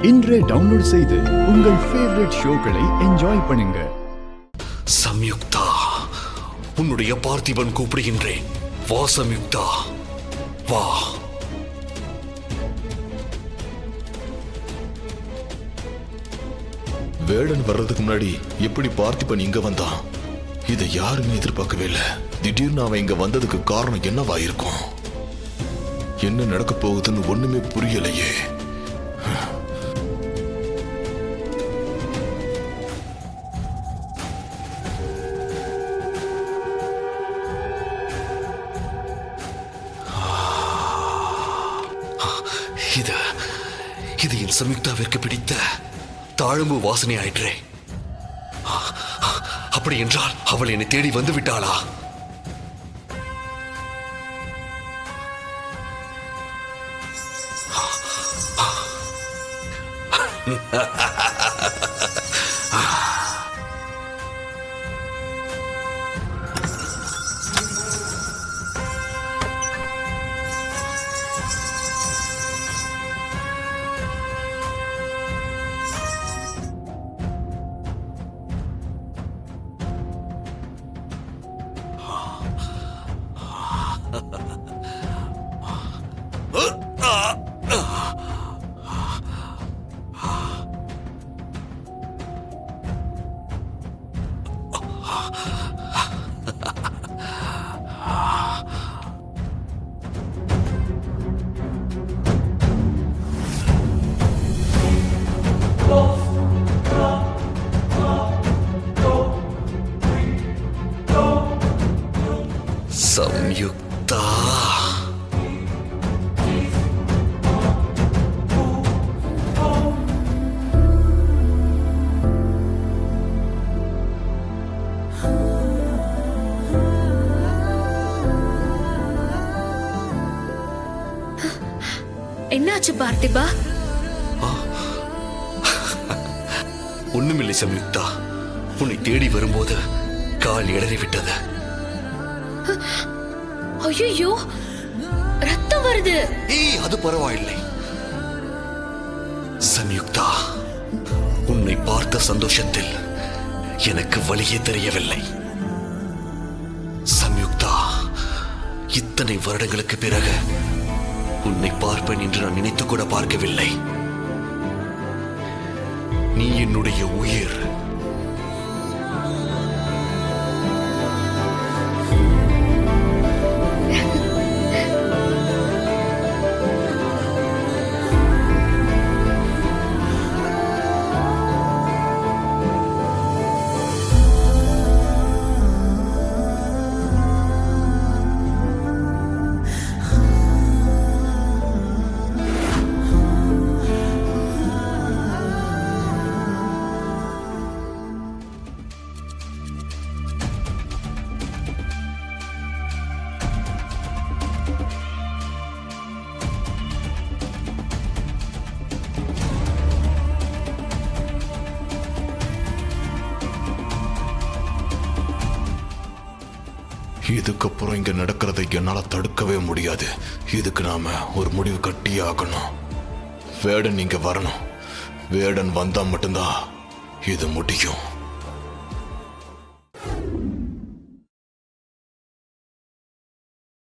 இன்றே டவுன்லோட் செய்து உங்கள் ஃபேவரட் ஷோக்களை என்ஜாய் பண்ணுங்க. சம்யுக்தா, உன்னுடைய பார்த்திபன் கூப்பிடுகின்றேன். வா சம்யுக்தா, வா. வேடன் வர்றதுக்கு முன்னாடி எப்படி பார்த்திபன் இங்க வந்தான்? இதை யாருமே எதிர்பார்க்கவே இல்லை. திடீர்னு அவன் இங்க வந்ததுக்கு காரணம் என்னவா இருக்கும்? என்ன நடக்க போகுதுன்னு ஒண்ணுமே புரியலையே. இது என் சம்யுக்தாவிற்கு பிடித்த தாழம்பு வாசனை ஆயிற்றே. அப்படி என்றால் அவள் என்னை தேடி வந்து விட்டாளா? சம்யுக்தா, என்னாச்சு பார்த்திபா? ஒண்ணுமில்லை சம்யுக்தா. உன்னை தேடி வரும்போது கால் இடறிவிட்டது. ஐயோ, ரத்தம் வருது. அது பரவாயில்லை சம்யுக்தா. உன்னை பார்த்த சந்தோஷத்தில் எனக்கு வழியே தெரியவில்லை. சம்யுக்தா, இத்தனை வருடங்களுக்கு பிறகு உன்னை பார்ப்பேன் என்று நான் நினைத்து கூட பார்க்கவில்லை. நீ என்னுடைய உயிர். இதுக்கப்புறம் இங்க நடக்கிறதை என்னால தடுக்கவே முடியாது. இதுக்கு நாம ஒரு முடிவு கட்டியே ஆகணும். வேடன் இங்க வரணும். வேடன் வந்தா மட்டும்தான் இது முடியும்.